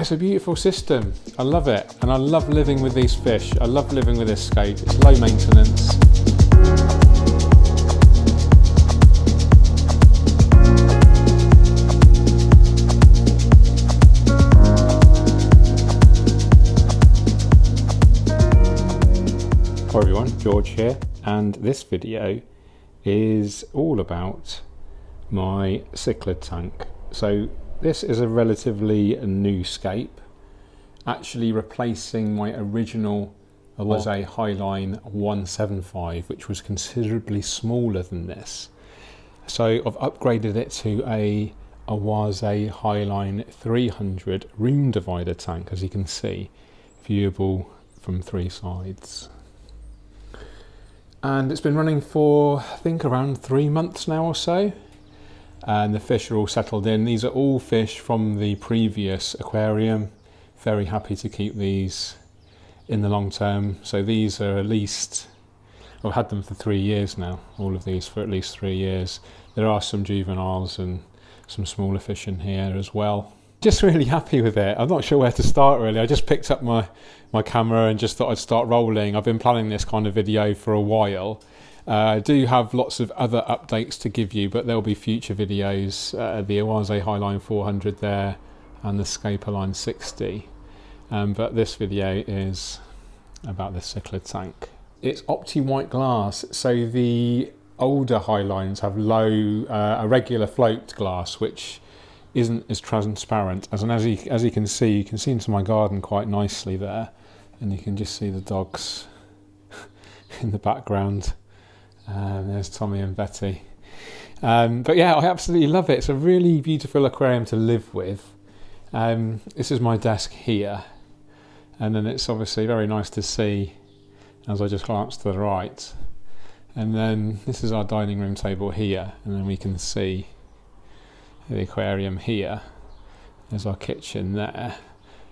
It's a beautiful system. I love it, and I love living with these fish. I love living with this scape. It's low maintenance. Hi everyone, George here, and this video is all about my cichlid tank. So this is a relatively new scape, actually replacing my original OASE HighLine 175, which was considerably smaller than this. So I've upgraded it to a OASE HighLine 300 room divider tank, as you can see, viewable from three sides. And it's been running for, I think, around 3 months now or so. And the fish are all settled in. These are all fish from the previous aquarium. Very happy to keep these in the long term. So these are at least, I've had them for 3 years now, all of these for at least 3 years. There are some juveniles and some smaller fish in here as well. Just really happy with it. I'm not sure where to start really. I just picked up my camera and just thought I'd start rolling. I've been planning this kind of video for a while. I do have lots of other updates to give you, but there'll be future videos. The OASE HighLine 400 there and the Scapeline 60. But this video is about the cichlid tank. It's opti-white glass, so the older HighLines have low, irregular float glass, which isn't as transparent. As you can see into my garden quite nicely there, and you can just see the dogs in the background. There's Tommy and Betty. But yeah, I absolutely love it. It's a really beautiful aquarium to live with. This is my desk here, and then it's obviously very nice to see as I just glance to the right. And then this is our dining room table here, and then we can see the aquarium here. There's our kitchen there,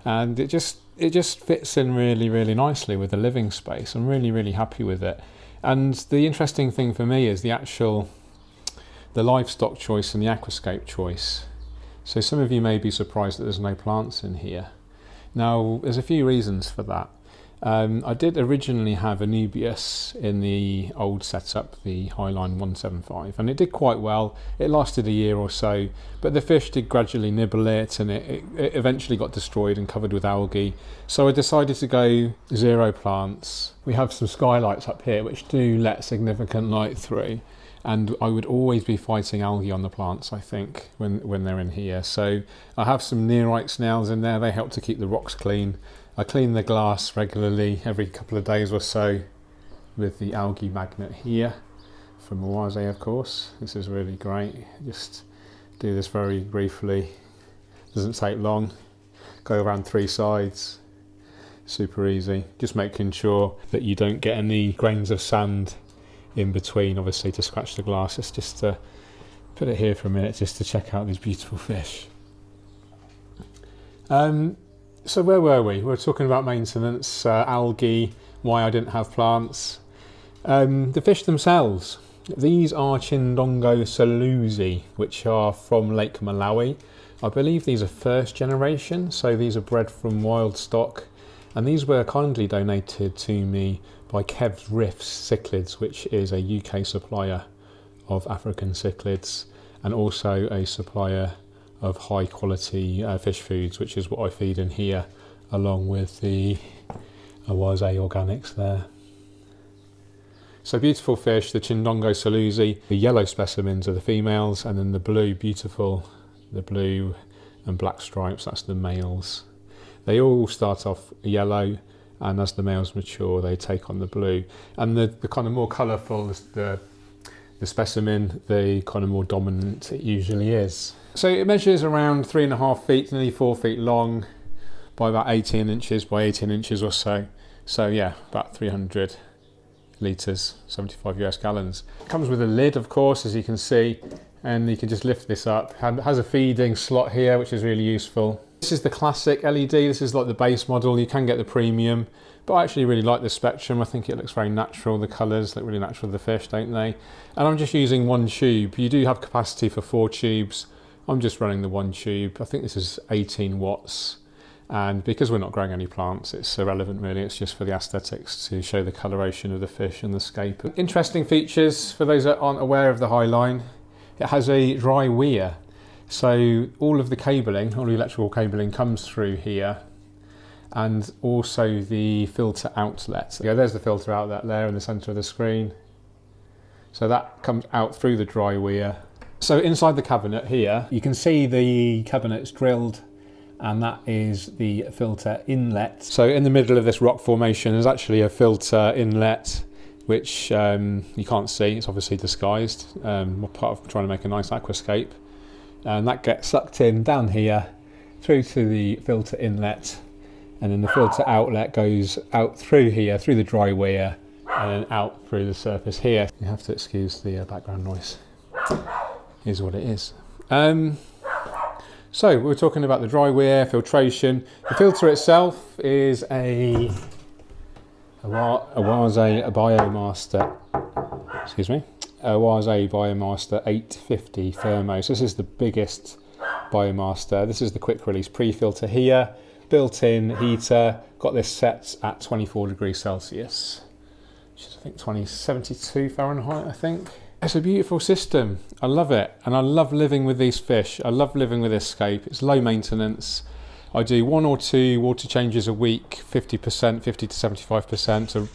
and it just fits in really nicely with the living space. I'm really happy with it. And the interesting thing for me is the livestock choice and the aquascape choice. So some of you may be surprised that there's no plants in here. Now there's a few reasons for that. I did originally have Anubias in the old setup, the HighLine 175, and it did quite well. It lasted a year or so, but the fish did gradually nibble it, and it eventually got destroyed and covered with algae. So I decided to go zero plants. We have some skylights up here which do let significant light through, and I would always be fighting algae on the plants, I think, when they're in here. So I have some nearite snails in there. They help to keep the rocks clean. I clean the glass regularly, every couple of days or so, with the algae magnet here from OASE, of course. This is really great. Just do this very briefly. Doesn't take long. Go around 3 sides. Super easy. Just making sure that you don't get any grains of sand in between, obviously, to scratch the glass. It's just to put it here for a minute, just to check out these beautiful fish. So where were we? We were talking about maintenance, algae, why I didn't have plants. The fish themselves. These are Chindongo salousi, which are from Lake Malawi. I believe these are first generation, so these are bred from wild stock. And these were kindly donated to me by Kev's Riffs Cichlids, which is a UK supplier of African cichlids, and also a supplier of high quality fish foods, which is what I feed in here, along with the OASE organics there. So beautiful fish, the Chindongo salousi. The yellow specimens are the females, and then the blue and black stripes, that's the males. They all start off yellow, and as the males mature they take on the blue. And the kind of more colourful the specimen, the kind of more dominant it usually is. So it measures around 3.5 feet, nearly 4 feet long, by about 18 inches by 18 inches or so. So yeah, about 300 litres, 75 US gallons. It comes with a lid, of course, as you can see, and you can just lift this up. It has a feeding slot here, which is really useful. This is the classic LED. This is like the base model. You can get the premium, but I actually really like the Spectrum. I think it looks very natural. The colours look really natural with the fish, don't they? And I'm just using 1 tube. You do have capacity for 4 tubes. I'm just running the 1 tube. I think this is 18 watts. And because we're not growing any plants, it's irrelevant really, it's just for the aesthetics to show the coloration of the fish and the scape. Interesting features for those that aren't aware of the HighLine, it has a dry weir. So all of the cabling, all the electrical cabling comes through here, and also the filter outlet. Yeah, there's the filter outlet there in the centre of the screen. So that comes out through the dry weir. So inside the cabinet here, you can see the cabinet's drilled, and that is the filter inlet. So in the middle of this rock formation there's actually a filter inlet, which you can't see, it's obviously disguised, part of trying to make a nice aquascape. And that gets sucked in down here through to the filter inlet, and then the filter outlet goes out through here, through the dry weir, and then out through the surface here. You have to excuse the background noise. Here's what it is. So we're talking about the dry weir, filtration. The filter itself is a BioMaster, OASE BioMaster 850 Thermo. So this is the biggest BioMaster. This is the quick release pre-filter here, built-in heater. Got this set at 24 degrees Celsius, which is I think 72 Fahrenheit, I think. It's a beautiful system. I love it, and I love living with these fish. I love living with this scape. It's low maintenance. I do 1 or 2 water changes a week, 50%, 50 to 75%, to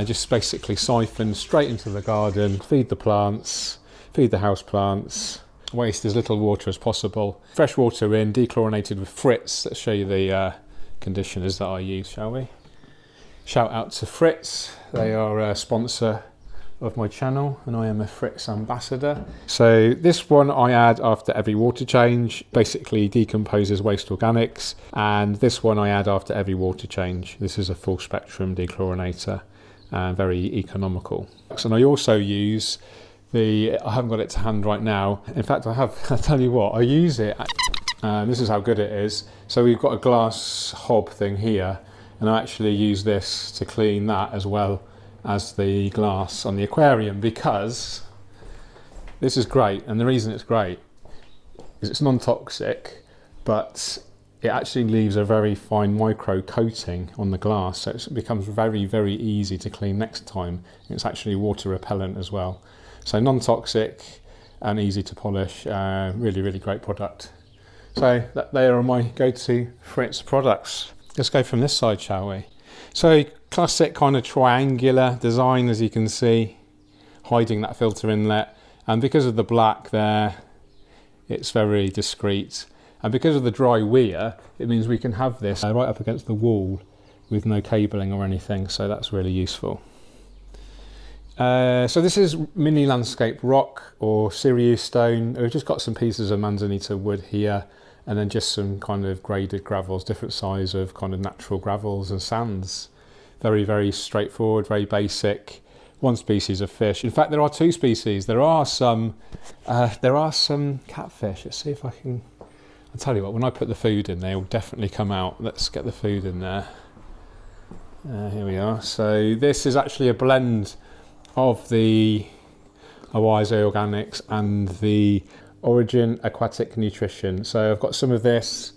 just basically siphon straight into the garden, feed the plants, feed the house plants, waste as little water as possible. Fresh water in, dechlorinated with Fritz. Let's show you the conditioners that I use, shall we? Shout out to Fritz. They are a sponsor of my channel, and I am a Fritz ambassador. So this one I add after every water change, basically decomposes waste organics, and this one I add after every water change. This is a full spectrum dechlorinator and very economical. And I also use I haven't got it to hand right now, in fact I have, I'll tell you what, I use it, this is how good it is. So we've got a glass hob thing here, and I actually use this to clean that as well as the glass on the aquarium, because this is great, and the reason it's great is it's non-toxic, but it actually leaves a very fine micro coating on the glass, so it becomes very, very easy to clean next time. It's actually water repellent as well, so non-toxic and easy to polish. Really, really great product. So they are my go-to Fritz products. Let's go from this side, shall we? So classic kind of triangular design, as you can see, hiding that filter inlet, and because of the black there, it's very discreet, and because of the dry weir, it means we can have this right up against the wall with no cabling or anything, so that's really useful. So this is mini landscape rock or Sirius stone. We've just got some pieces of manzanita wood here, and then just some kind of graded gravels, different size of kind of natural gravels and sands. Very, very straightforward, very basic. One species of fish. In fact, there are 2 species. There are some catfish. Let's see if I can. I'll tell you what. When I put the food in, they'll definitely come out. Let's get the food in there. Here we are. So this is actually a blend of the OASE Organics and the Origin Aquatic Nutrition. So I've got some of this,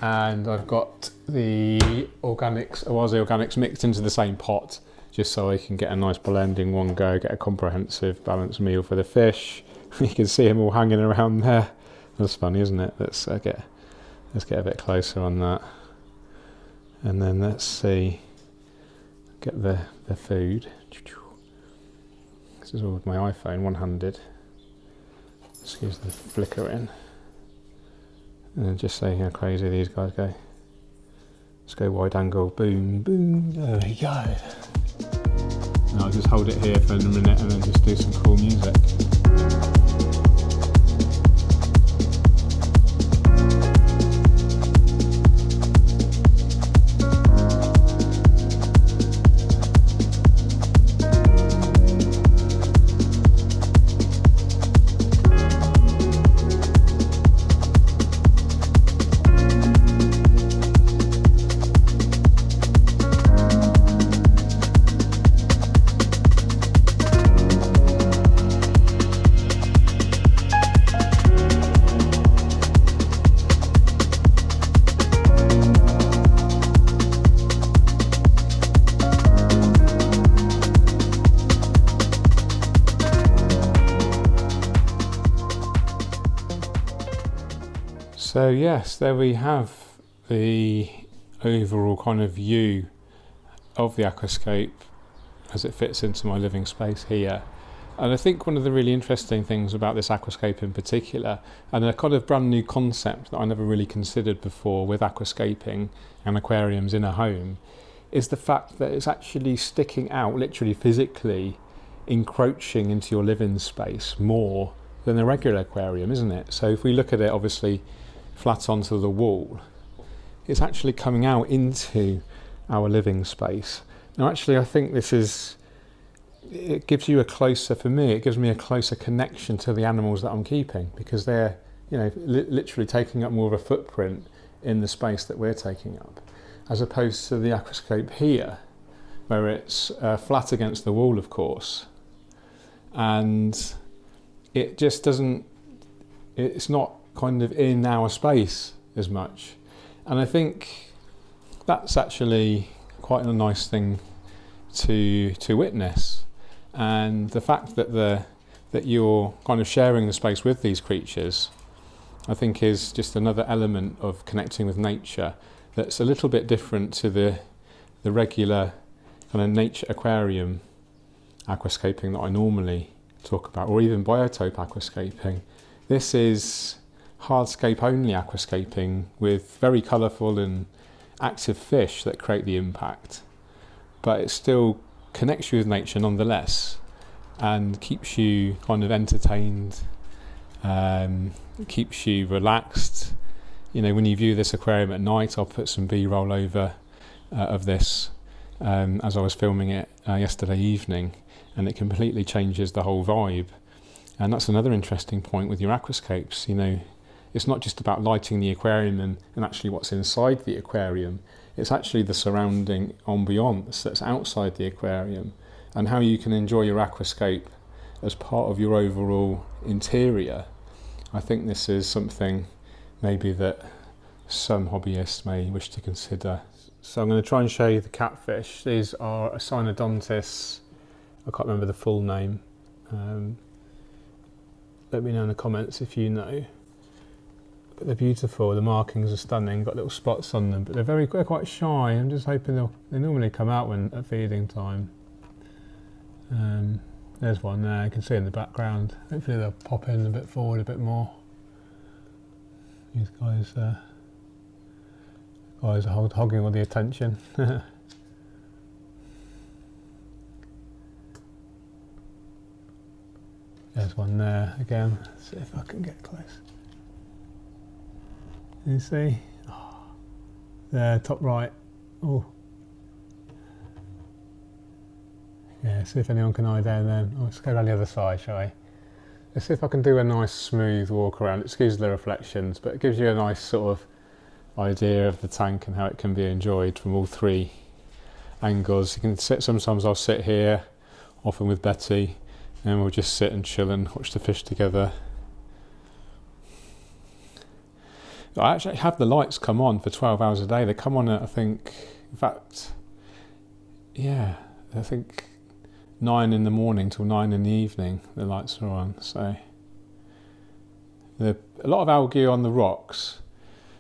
and I've got the organics, OASE Organics, mixed into the same pot, just so I can get a nice blend in one go, get a comprehensive balanced meal for the fish. You can see them all hanging around there. That's funny, isn't it? Let's get a bit closer on that, and then let's see, get the food. This is all with my iPhone, one-handed. Excuse the flickering. And then just see how crazy these guys go. Let's go wide angle, boom, boom, there we go. And I'll just hold it here for a minute and then just do some cool music. So yes, there we have the overall kind of view of the Aquascape as it fits into my living space here. And I think one of the really interesting things about this Aquascape in particular, and a kind of brand new concept that I never really considered before with aquascaping and aquariums in a home, is the fact that it's actually sticking out, literally physically encroaching into your living space more than a regular aquarium, isn't it? So if we look at it obviously flat onto the wall, it's actually coming out into our living space. Now actually I think it gives you a closer, for me, it gives me a closer connection to the animals that I'm keeping, because they're, you know, literally taking up more of a footprint in the space that we're taking up, as opposed to the Aquascape here, where it's flat against the wall, of course, and it just doesn't, it's not kind of in our space as much. And I think that's actually quite a nice thing to witness. And the fact that that you're kind of sharing the space with these creatures, I think is just another element of connecting with nature that's a little bit different to the regular kind of nature aquarium aquascaping that I normally talk about, or even biotope aquascaping. This is hardscape only aquascaping with very colourful and active fish that create the impact, but it still connects you with nature nonetheless and keeps you kind of entertained, keeps you relaxed. You know, when you view this aquarium at night, I'll put some B-roll over of this as I was filming it yesterday evening, and it completely changes the whole vibe. And that's another interesting point with your aquascapes. You know, it's not just about lighting the aquarium and actually what's inside the aquarium. It's actually the surrounding ambience that's outside the aquarium, and how you can enjoy your aquascape as part of your overall interior. I think this is something maybe that some hobbyists may wish to consider. So I'm going to try and show you the catfish. These are a Cynodontis, I can't remember the full name. Let me know in the comments if you know. But they're beautiful, the markings are stunning, got little spots on them, but they're quite shy. I'm just hoping they normally come out when at feeding time. There's one there, you can see in the background. Hopefully they'll pop in a bit forward a bit more. These guys are hogging all the attention. There's one there again. Let's see if I can get close. You see? Oh, there, top right. Oh. Yeah, see if anyone can hide there then. Oh, let's go down the other side, shall I? Let's see if I can do a nice smooth walk around. Excuse the reflections, but it gives you a nice sort of idea of the tank and how it can be enjoyed from all three angles. You can sit, sometimes I'll sit here, often with Betty, and we'll just sit and chill and watch the fish together. I actually have the lights come on for 12 hours a day. They come on at, I think, in fact, yeah, I think 9 in the morning till 9 in the evening, the lights are on. So there are a lot of algae on the rocks,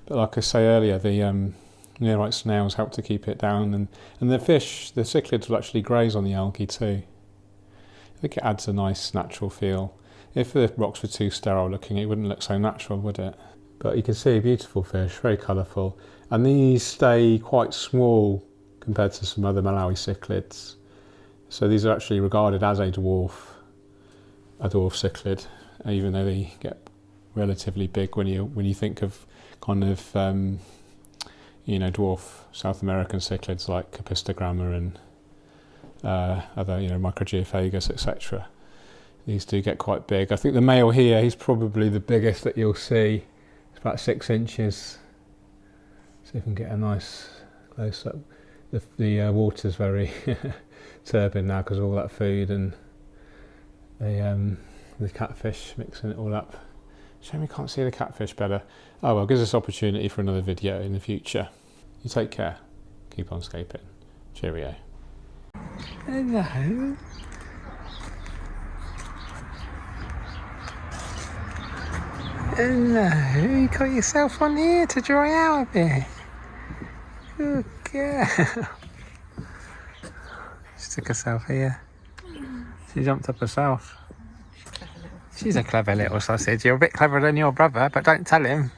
but like I say earlier, the nearite snails help to keep it down, and the fish, the cichlids, will actually graze on the algae too. I think it adds a nice natural feel. If the rocks were too sterile looking, it wouldn't look so natural, would it? But you can see beautiful fish, very colourful, and these stay quite small compared to some other Malawi cichlids. So these are actually regarded as a dwarf cichlid, even though they get relatively big when you think of kind of dwarf South American cichlids like Capistogramma and other Microgeophagus, etc. These do get quite big. I think the male here, he's probably the biggest that you'll see. It's about 6 inches. See if we can get a nice close up. The water's very turbid now because of all that food and the catfish mixing it all up. Shame we can't see the catfish better. Oh well, gives us opportunity for another video in the future. You take care. Keep on scaping. Cheerio. Hello. Hello, you got yourself on here to dry out a bit. Good girl. She took herself here. She jumped up herself. She's a clever little sausage. You're a bit cleverer than your brother, but don't tell him.